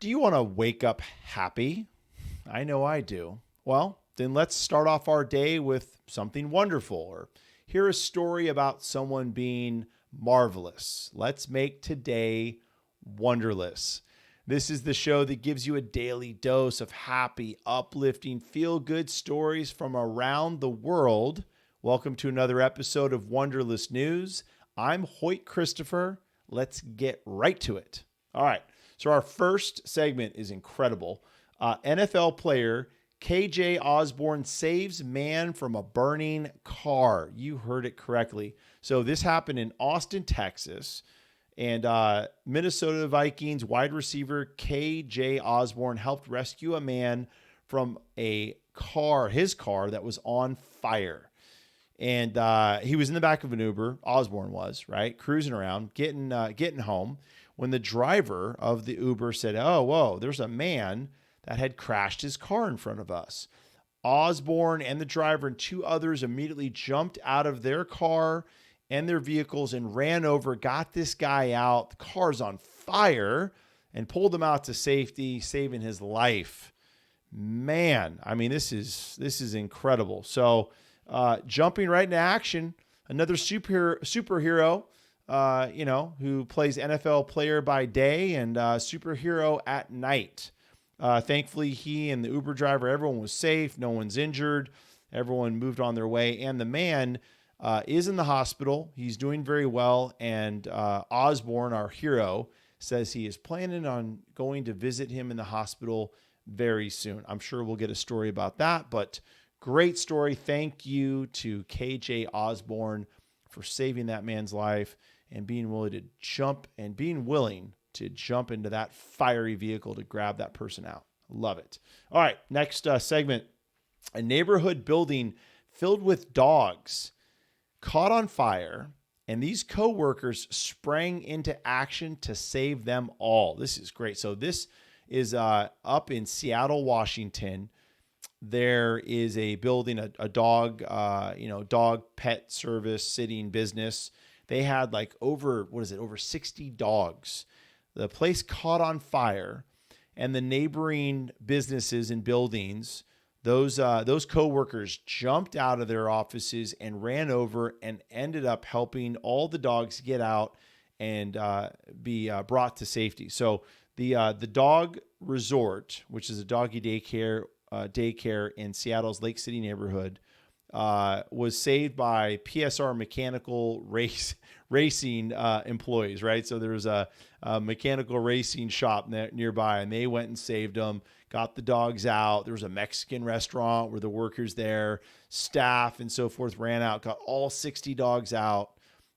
Do you want to wake up happy? I know I do. Well, then let's start off our day with something wonderful or hear a story about someone being marvelous. Let's make today Wonderlous. This is the show that gives you a daily dose of happy, uplifting, feel-good stories from around the world. Welcome to another episode of Wonderlous News. I'm Hoyt Christopher. Let's get right to it. All right. So our first segment is incredible. NFL player KJ Osborn saves man from a burning car. You heard it correctly. So this happened in Austin, Texas. And Minnesota Vikings wide receiver KJ Osborn helped rescue a man from his car that was on fire. And he was in the back of an Uber. Osborn was, right? Cruising around, getting home, when the driver of the Uber said, "Oh, whoa, there's a man that had crashed his car in front of us." Osborn and the driver and two others immediately jumped out of their car and their vehicles and ran over, got this guy out. The car's on fire, and pulled him out to safety, saving his life. Man, I mean, this is incredible. So, jumping right into action, another superhero, who plays NFL player by day and superhero at night. Thankfully, he and the Uber driver, everyone was safe. No one's injured. Everyone moved on their way. And the man is in the hospital. He's doing very well. And Osborn, our hero, says he is planning on going to visit him in the hospital very soon. I'm sure we'll get a story about that, but great story. Thank you to KJ Osborn for saving that man's life and being willing to jump into that fiery vehicle to grab that person out. Love it. All right, next segment. A neighborhood building filled with dogs caught on fire, and these coworkers sprang into action to save them all. This is great. So this is up in Seattle, Washington. There is a building, a dog, dog pet service sitting business. They had over 60 dogs. The place caught on fire, and the neighboring businesses and buildings, those coworkers jumped out of their offices and ran over and ended up helping all the dogs get out and be brought to safety. So the dog resort, which is a doggy daycare in Seattle's Lake City neighborhood, was saved by PSR mechanical racing employees, right? So there was a mechanical racing shop nearby, and they went and saved them, got the dogs out. There was a Mexican restaurant where the workers there, staff and so forth, ran out, got all 60 dogs out.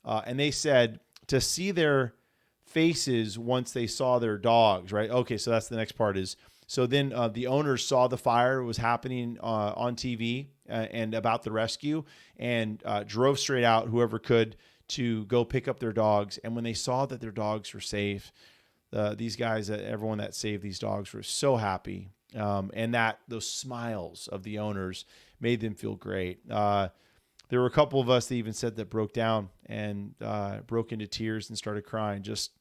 And they said to see their faces once they saw their dogs, right? Okay, so that's the next part is, so then the owners saw the fire was happening on TV and about the rescue, and drove straight out, whoever could, to go pick up their dogs. And when they saw that their dogs were safe, these guys, everyone that saved these dogs, were so happy. And that those smiles of the owners made them feel great. There were a couple of us that even said that broke down and broke into tears and started crying just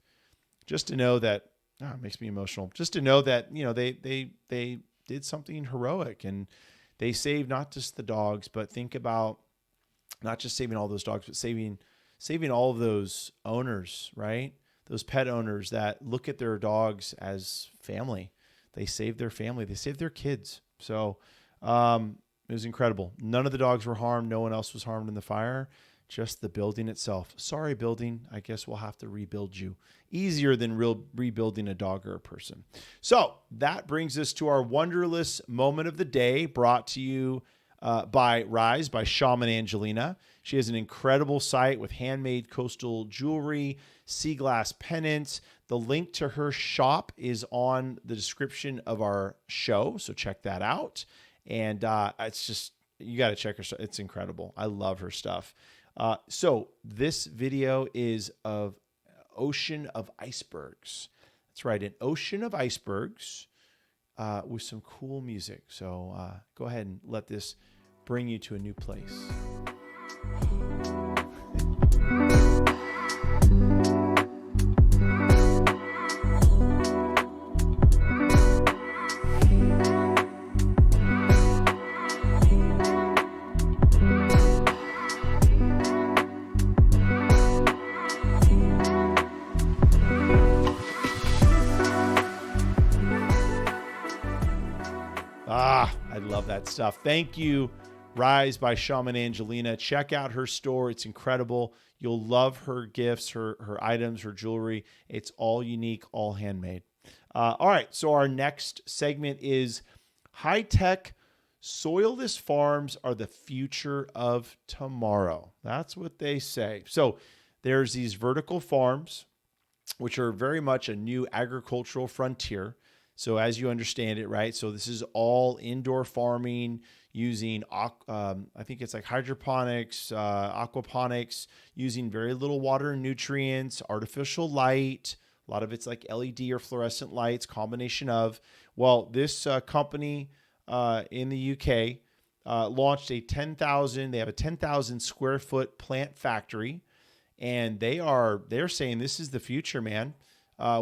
to know that. It makes me emotional. Just to know that, they did something heroic, and they saved not just the dogs, but think about not just saving all those dogs, but saving all of those owners, right? Those pet owners that look at their dogs as family. They saved their family. They saved their kids. So it was incredible. None of the dogs were harmed. No one else was harmed in the fire. Just the building itself. Sorry, building. I guess we'll have to rebuild you. Easier than rebuilding a dog or a person. So that brings us to our Wonderless moment of the day, brought to you by Rise by Shaman Angelina. She has an incredible site with handmade coastal jewelry, sea glass pendants. The link to her shop is on the description of our show, so check that out. And it's just, you got to check her stuff. It's incredible. I love her stuff. So this video is of ocean of icebergs. That's right, an ocean of icebergs with some cool music. So go ahead and let this bring you to a new place. All that stuff. Thank you, Rise by Shaman Angelina. Check out her store. It's incredible. You'll love her gifts, her items, her jewelry. It's all unique, all handmade. All right, so our next segment is high-tech soilless farms are the future of tomorrow. That's what they say. So there's these vertical farms, which are very much a new agricultural frontier. So as you understand it, right? So this is all indoor farming using, I think it's like hydroponics, aquaponics, using very little water and nutrients, artificial light. A lot of it's like LED or fluorescent lights, combination of. Well, this company in the UK launched they have a 10,000 square foot plant factory, and they're saying this is the future, man.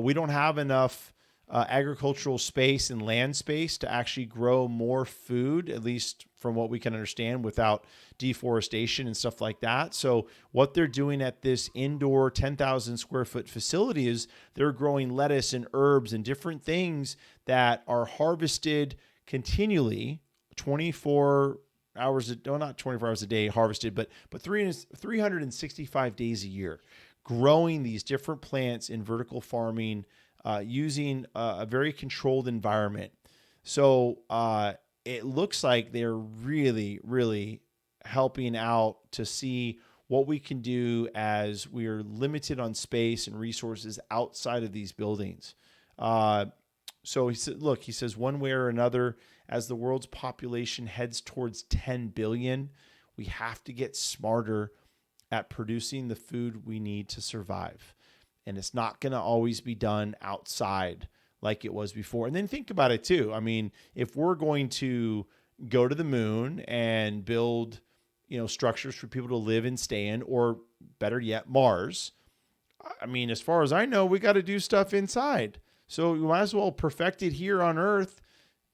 We don't have enough agricultural space and land space to actually grow more food, at least from what we can understand, without deforestation and stuff like that. So what they're doing at this indoor 10,000 square foot facility is they're growing lettuce and herbs and different things that are harvested continually 24 hours, not 24 hours a day harvested, but 365 days a year, growing these different plants in vertical farming, using a very controlled environment. So it looks like they're really, really helping out to see what we can do as we are limited on space and resources outside of these buildings. So he says one way or another, as the world's population heads towards 10 billion, we have to get smarter at producing the food we need to survive. And it's not going to always be done outside like it was before. And then think about it too. I mean, if we're going to go to the moon and build, structures for people to live and stay in, or better yet, Mars, I mean, as far as I know, we got to do stuff inside. So we might as well perfect it here on Earth.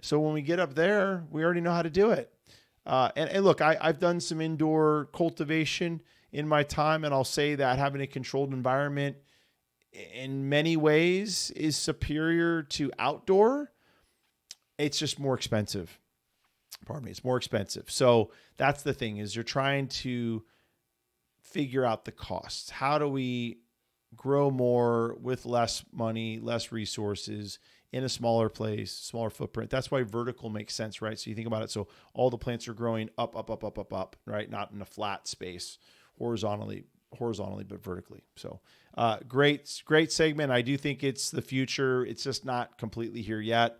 So when we get up there, we already know how to do it. And look, I've done some indoor cultivation in my time, and I'll say that having a controlled environment in many ways is superior to outdoor. It's just more expensive. Pardon me. It's more expensive. So that's the thing, is you're trying to figure out the costs. How do we grow more with less money, less resources in a smaller place, smaller footprint? That's why vertical makes sense, right? So you think about it. So all the plants are growing up, right? Not in a flat space horizontally, but vertically. So great segment. I do think it's the future. It's just not completely here yet.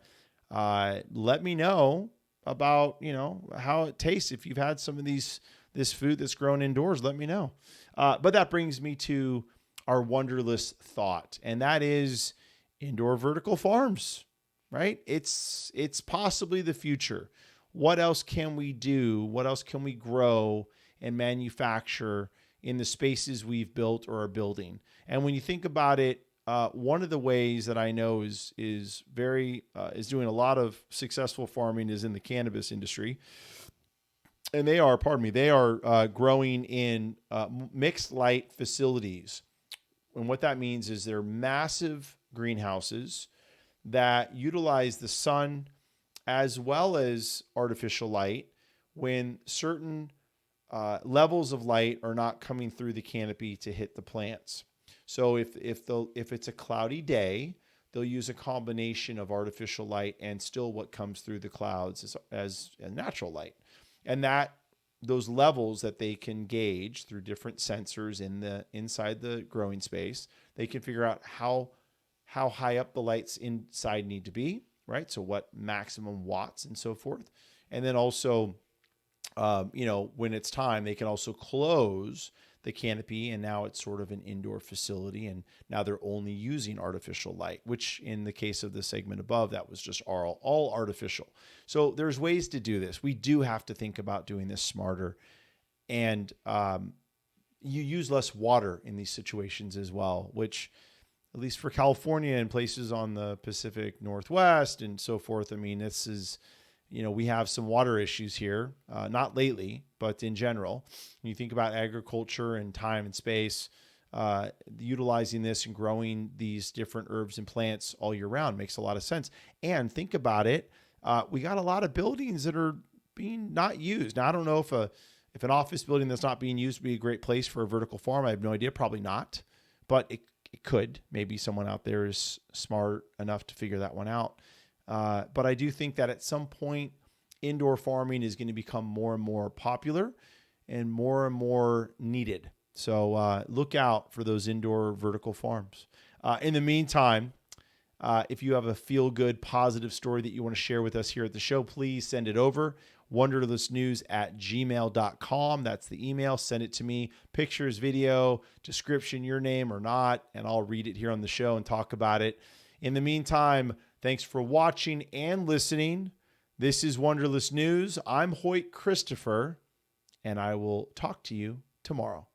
Let me know about, how it tastes. If you've had some of this food that's grown indoors, let me know. But that brings me to our Wonderlous thought, and that is indoor vertical farms, right? It's possibly the future. What else can we do? What else can we grow and manufacture in the spaces we've built or are building? And when you think about it, one of the ways that I know is doing a lot of successful farming is in the cannabis industry. And they are growing in mixed light facilities. And what that means is they're massive greenhouses that utilize the sun as well as artificial light when certain levels of light are not coming through the canopy to hit the plants. So if it's a cloudy day, they'll use a combination of artificial light and still what comes through the clouds as a natural light. And those levels that they can gauge through different sensors inside the growing space, they can figure out how high up the lights inside need to be, right? So what maximum watts and so forth. And then also, when it's time, they can also close the canopy, and now it's sort of an indoor facility, and now they're only using artificial light, which in the case of the segment above, that was just all artificial. So there's ways to do this. We do have to think about doing this smarter, and you use less water in these situations as well, which, at least for California and places on the Pacific Northwest and so forth, I mean, this is, we have some water issues here, not lately, but in general. When you think about agriculture and time and space, utilizing this and growing these different herbs and plants all year round makes a lot of sense. And think about it. We got a lot of buildings that are being not used. Now, I don't know if an office building that's not being used would be a great place for a vertical farm. I have no idea. Probably not, but it could. Maybe someone out there is smart enough to figure that one out. But I do think that at some point, indoor farming is going to become more and more popular and more needed. So look out for those indoor vertical farms. In the meantime, if you have a feel-good, positive story that you want to share with us here at the show, please send it over. wonderlessnews@gmail.com. That's the email. Send it to me. Pictures, video, description, your name or not, and I'll read it here on the show and talk about it. In the meantime, thanks for watching and listening. This is Wonderless News. I'm Hoyt Christopher, and I will talk to you tomorrow.